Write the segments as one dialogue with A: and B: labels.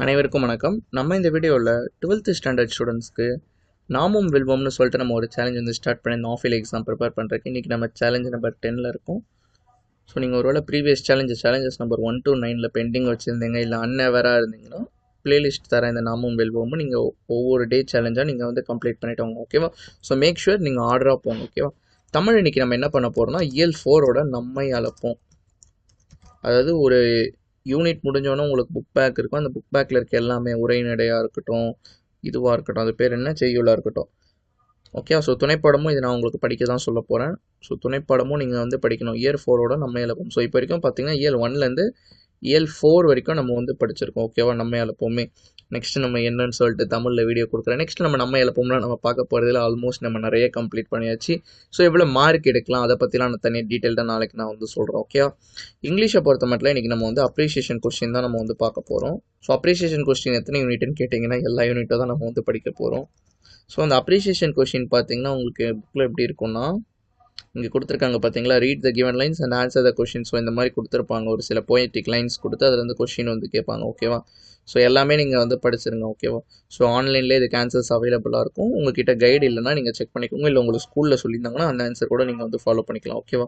A: அனைவருக்கும் வணக்கம். நம்ம இந்த வீடியோவில் 12th ஸ்டாண்டர்ட் ஸ்டூடெண்ட்ஸ்க்கு நாமும் வெல்வோம்னு சொல்லிட்டு நம்ம ஒரு சேலஞ்ச் வந்து ஸ்டார்ட் பண்ணி இந்த ஆஃப் இயர்லி எக்ஸாம் ப்ரிப்பேர் பண்ணுறதுக்கு இன்றைக்கி நம்ம சேலஞ்ச் நம்பர் 10ல் இருக்கும். ஸோ நீங்கள் ஒருவேளை previous challenges number 1 to 9 pending வச்சுருந்தீங்க, இல்லை அன்எவராக இருந்தீங்கன்னா பிளேலிஸ்ட் தர இந்த நாமும் வெல்வோம் நீங்கள் ஒவ்வொரு டே சேலஞ்சாக நீங்கள் வந்து கம்ப்ளீட் பண்ணிட்டு வாங்க. ஓகேவா? ஸோ மேக் ஷுர் நீங்கள் ஆர்டராக போங்க. ஓகேவா? தமிழ் இன்றைக்கி நம்ம என்ன பண்ண போகிறோம்னா இயல் 4 நம்மை அழைப்போம். அதாவது ஒரு யூனிட் முடிஞ்சோன்னே உங்களுக்கு புக் பேக் இருக்கும். அந்த புக் பேக்கில் இருக்க எல்லாமே உரைநடையாக இருக்கட்டும், இதுவாக இருக்கட்டும், அது பேர் என்ன, செய்யுளாக இருக்கட்டும். ஓகே, ஸோ துணைப்படமும் இது நான் உங்களுக்கு படிக்க தான் சொல்ல போகிறேன். ஸோ துணைப்படமும் நீங்கள் வந்து படிக்கணும். இயர் 4 நம்ம எழுப்போம். ஸோ இப்போ வரைக்கும் பார்த்தீங்கன்னா இயர் 1லேருந்து இயல் 4 வரைக்கும் நம்ம வந்து படிச்சிருக்கோம். ஓகேவா? நம்ம எழுப்போமே. நெக்ஸ்ட் நம்ம என்னன்னு சொல்லிட்டு தமிழில் வீடியோ கொடுக்குறேன். நெக்ஸ்ட் நம்ம எழுப்போம்னா நம்ம பார்க்க போகிறதுல ஆல்மோஸ்ட் நம்ம நிறைய கம்ப்ளீட் பண்ணியாச்சு. ஸோ எவ்வளோ மார்க் எடுக்கலாம் அதை பற்றிலாம் நான் தனியாக டீட்டெயில்டாக நாளைக்கு நான் வந்து சொல்கிறேன். ஓகேவா? இங்கிலீஷை பொறுத்த மட்டும் இன்றைக்கி நம்ம வந்து அப்ரிஷியேஷன் கொஸ்டின் தான் நம்ம வந்து பார்க்க போகிறோம். ஸோ அப்ரிஷியேஷன் கொஸ்டின் எத்தனை யூனிட்னு கேட்டிங்கன்னா எல்லா யூனிட்டை தான் நம்ம வந்து படிக்க போகிறோம். ஸோ அந்த அப்ரிஷியேஷன் கொஸ்டின் பார்த்தீங்கன்னா உங்களுக்கு புக்கில் எப்படி இருக்கும்னா, இங்கே கொடுத்துருக்காங்க பார்த்தீங்களா, read the given lines and answer the question. So இந்த மாதிரி கொடுத்துருப்பாங்க, ஒரு சில போயட்டிக் லைன்ஸ் கொடுத்து அதில் வந்து கொஷின் வந்து கேட்பாங்க. ஓகேவா? ஸோ எல்லாமே நீங்கள் வந்து படிச்சிருங்க. ஓகேவா? ஸோ ஆன்லைன்லேயே இதுக்கு ஆன்சர்ஸ் அவைலபிளாக இருக்கும். உங்ககிட்ட கைடு இல்லைனா நீங்கள் செக் பண்ணிக்கோங்க, இல்லை உங்களுக்கு ஸ்கூலில் சொல்லியிருந்தாங்கன்னா அந்த ஆன்சர் கூட நீங்கள் வந்து ஃபாலோ பண்ணிக்கலாம். ஓகேவா?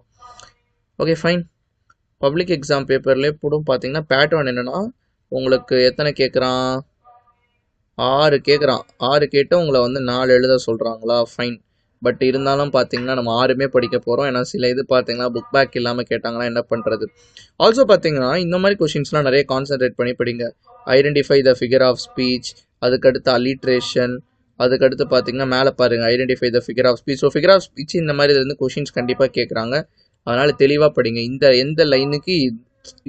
A: Okay fine. பப்ளிக் எக்ஸாம் பேப்பர்லேயே போடும் பார்த்தீங்கன்னா பேட்டர்ன் என்னென்னா, உங்களுக்கு எத்தனை கேட்குறான், 6 கேட்குறான். 6 கேட்டு உங்களை வந்து 4 எழுத சொல்கிறாங்களா? ஃபைன். பட் இருந்தாலும் பார்த்தீங்கன்னா நம்ம 6மே படிக்க போகிறோம். ஏன்னா சில இது பார்த்தீங்கன்னா புக் பேக் இல்லாமல் கேட்டாங்கன்னா என்ன பண்ணுறது. ஆல்சோ பார்த்தீங்கன்னா இந்த மாதிரி கொஷின்ஸ்லாம் நிறைய கான்சென்ட்ரேட் பண்ணி படிங்க. Identify the figure of speech, அதுக்கடுத்து அலிட்ரேஷன், அதுக்கடுத்து பார்த்தீங்கன்னா மேலே பாருங்கள் identify the figure of speech. So figure of speech இந்த மாதிரி இருந்து கொஷின்ஸ் கண்டிப்பாக கேட்குறாங்க. அதனால் தெளிவாக படிங்க. எந்த லைனுக்கு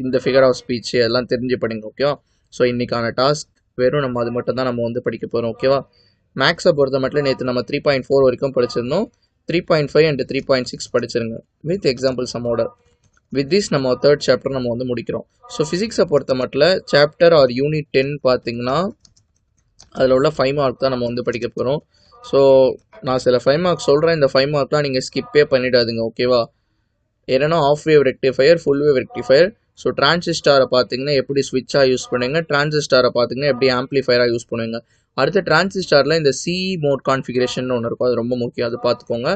A: இந்த ஃபிகர் ஆஃப் ஸ்பீச் அதெல்லாம் தெரிஞ்சு படிங்க. ஓகேவா? ஸோ இன்றைக்கான டாஸ்க் வெறும் நம்ம அது மட்டும் தான் நம்ம வந்து படிக்க போகிறோம். ஓகேவா? மேக்ஸை பொறுத்த மட்டும் நேற்று நம்ம 3.4 வரைக்கும் படிச்சிருந்தோம். 3.5 அண்ட் 3.6 படிச்சிருங்க வித் எக்ஸாம்பிள் சம்மோட. வித் திஸ் நம்ம 3rd சாப்டர் நம்ம வந்து முடிக்கிறோம். ஸோ ஃபிசிக்ஸை பொறுத்த மட்டும் சாப்டர் ஆர் யூனிட் 10 பார்த்தீங்கன்னா அதில் உள்ள 5 மார்க் தான் நம்ம வந்து படிக்க போகிறோம். ஸோ நான் சில 5 மார்க் சொல்கிறேன், இந்த 5 மார்க்லாம் நீங்கள் ஸ்கிப்பே பண்ணிடாதுங்க. ஓகேவா? என்னென்னா half wave rectifier, full wave rectifier. So டிரான்சிஸ்டாரை பார்த்தீங்கன்னா எப்படி ஸ்விட்சாக யூஸ் பண்ணுவீங்க, டிரான்சிஸ்டாரை பார்த்தீங்கன்னா எப்படி ஆம்ப்ளிஃபயராக யூஸ் பண்ணுவீங்க. அடுத்து டிரான்சிஸ்டாரில் இந்த சி மோட் கான்ஃபிகரேஷன் ஒன்று இருக்கும், அது ரொம்ப முக்கியம், அது பார்த்துக்கோங்க.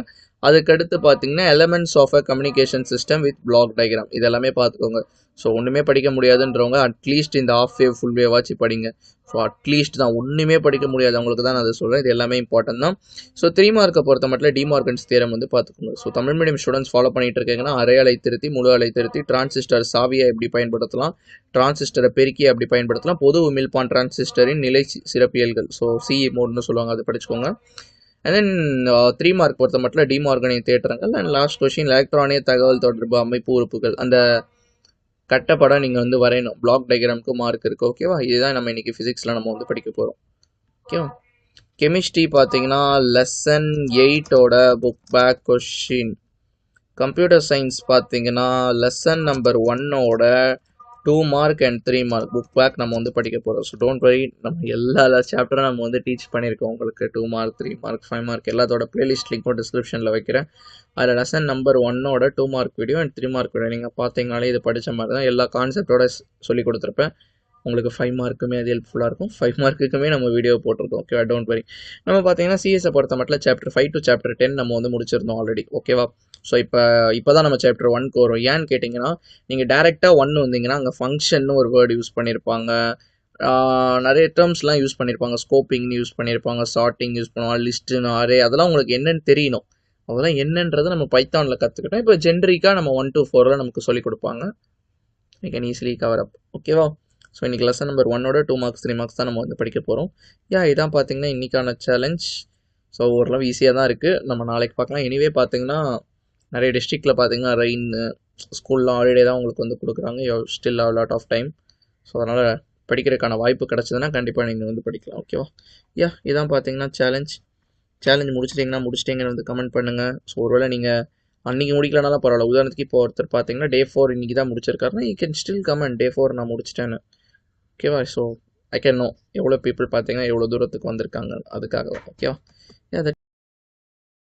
A: அதுக்கடுத்து பார்த்தீங்கன்னா elements of a communication system with block diagram, இதெல்லாமே பார்த்துக்கோங்க. ஸோ ஒன்றுமே படிக்க முடியாதுன்றவங்க அட்லீஸ்ட் இந்த ஆஃப் வேவ் ஃபுல் வேவாச்சு படிங்க. ஸோ அட்லீஸ்ட் தான், ஒன்றுமே படிக்க முடியாது அவங்களுக்கு தான் நான் அதை சொல்கிறேன். இது எல்லாமே இம்பார்ட்டன்ட் தான். ஸோ 3 மார்க்கை பொறுத்த மட்டும் டிமார்கன்ஸ் தியரம் வந்து பார்த்துக்கோங்க. So Tamil medium students follow பண்ணிட்டு இருக்கீங்கன்னா அரை அலை திருத்தி, முழு அலை திருத்தி, டிரான்சிஸ்டர் சாவியை எப்படி பயன்படுத்தலாம், டிரான்சிஸ்டரை பெருக்கி எப்படி பயன்படுத்தலாம், பொது உமிழ்ப்பான் டிரான்சிஸ்டரின் நிலை சிறப்பியல்கள், ஸோ சிஇ மோட்னு சொல்லுவாங்க, அதை படிச்சுக்கோங்க. அண்ட் தென் 3 மார்க் பொறுத்த மட்டும் டிமார்கனின் தேற்றங்கள். அண்ட் லாஸ்ட் கொஸ்டின் எலக்ட்ரானிய தகவல் தொடர்பு அமைப்பு உறுப்புகள், அந்த கட்டப்படம் நீங்கள் வந்து வரையணும். பிளாக் டயக்ராமுக்கு மார்க் இருக்குது. ஓகேவா? இதுதான் நம்ம இன்றைக்கி ஃபிசிக்ஸில் நம்ம வந்து படிக்க போகிறோம். ஓகேவா? கெமிஸ்ட்ரி பார்த்தீங்கன்னா லெசன் 8ஓட book back question. Computer science பார்த்தீங்கன்னா லெசன் நம்பர் 1ஓட 2 mark and 3 mark book back நம்ம வந்து படிக்க போகிறோம். ஸோ டோன்ட் வரி, நம்ம எல்லா சாப்டரும் நம்ம வந்து டீச் பண்ணியிருக்கோம் உங்களுக்கு. 2 மார்க், 3 மார்க், 5 மார்க் எல்லாத்தோட பிளேலிஸ்ட் லிங்க்கும் டிஸ்கிரிப்ஷனில் வைக்கிறேன். அதில் லெசன் நம்பர் 1ஓட 2 mark video and 3 mark video நீங்கள் பார்த்தீங்கனாலே இது படித்த மாதிரி தான் எல்லா கான்செப்டோட சொல்லி கொடுத்துருப்பேன். உங்களுக்கு 5 மார்க்குமே அது ஹெல்ப்ஃபுல்லாக இருக்கும். 5 மார்க்குக்குமே நம்ம வீடியோ போட்டிருக்கோம். ஓகேவா? Don't worry. நம்ம பார்த்தீங்கன்னா சிஎஸை பொறுத்த மட்டும் சாப்டர் 5 to சாப்டர் 10 நம்ம வந்து முடிச்சிருந்தோம் ஆல்ரெடி. ஓகேவா? ஸோ இப்போ தான் நம்ம சாப்டர் 1க்கு வரும். ஏன்னு கேட்டிங்கன்னா, நீங்கள் டேரெக்டாக 1 வந்தீங்கன்னா அங்கே ஃபங்க்ஷன்னு ஒரு வேர்டு யூஸ் பண்ணியிருப்பாங்க, நிறைய டேர்ம்ஸ்லாம் யூஸ் பண்ணியிருப்பாங்க, ஸ்கோப்பிங்னு யூஸ் பண்ணியிருப்பாங்க, சார்ட்டிங் யூஸ் பண்ணுவாங்க, லிஸ்ட்டுன்னு, அரே, அதெல்லாம் உங்களுக்கு என்னென்னு தெரியணும். அதெல்லாம் என்னன்றது நம்ம பைத்தானில் கற்றுக்கிட்டோம். இப்போ ஜென்ரிக்காக நம்ம 1 to 4 நமக்கு சொல்லிக் கொடுப்பாங்க. You can easily cover up. ஓகேவா? ஸோ இன்றைக்கி லெசன் நம்பர் 1ஓட 2 மார்க்ஸ் 3 மார்க்ஸ் தான் நம்ம வந்து படிக்க போகிறோம். இதான் பார்த்தீங்கன்னா இன்றைக்கான சேலஞ்ச். ஸோ ஓரளவு ஈஸியாக தான் இருக்குது. நம்ம நாளைக்கு பார்க்கலாம். எனிவே பார்த்தீங்கன்னா நிறைய டிஸ்ட்ரிக்டில் பார்த்தீங்கன்னா ரெயின், ஸ்கூல்லாம் ஹாலிடே தான் உங்களுக்கு வந்து கொடுக்குறாங்க. You still have lot of time. So அதனால் படிக்கிறதுக்கான வாய்ப்பு கிடச்சதுன்னா கண்டிப்பாக நீங்கள் வந்து படிக்கலாம். ஓகேவா? இதான் பார்த்தீங்கன்னா சேலஞ்ச் முடிச்சிட்டிங்கன்னு வந்து கமெண்ட் பண்ணுங்கள். ஸோ ஒருவேளை நீங்கள் அன்றைக்கி முடிக்கலனாலும் பரவாயில்ல. உதாரணத்துக்கு இப்போ ஒருத்தர் பார்த்தீங்கன்னா டே 4 இன்றைக்கி தான் முடிச்சிருக்காருன்னா யூ கேன் ஸ்டில் கமெண்ட் டே 4 நான் முடிச்சிட்டேன்னு. ஓகேவா? ஸோ ஐ கேன் நோ எவ்வளோ பீப்புள் பார்த்தீங்கன்னா எவ்வளோ தூரத்துக்கு வந்திருக்காங்க, அதுக்காக. ஓகேவா?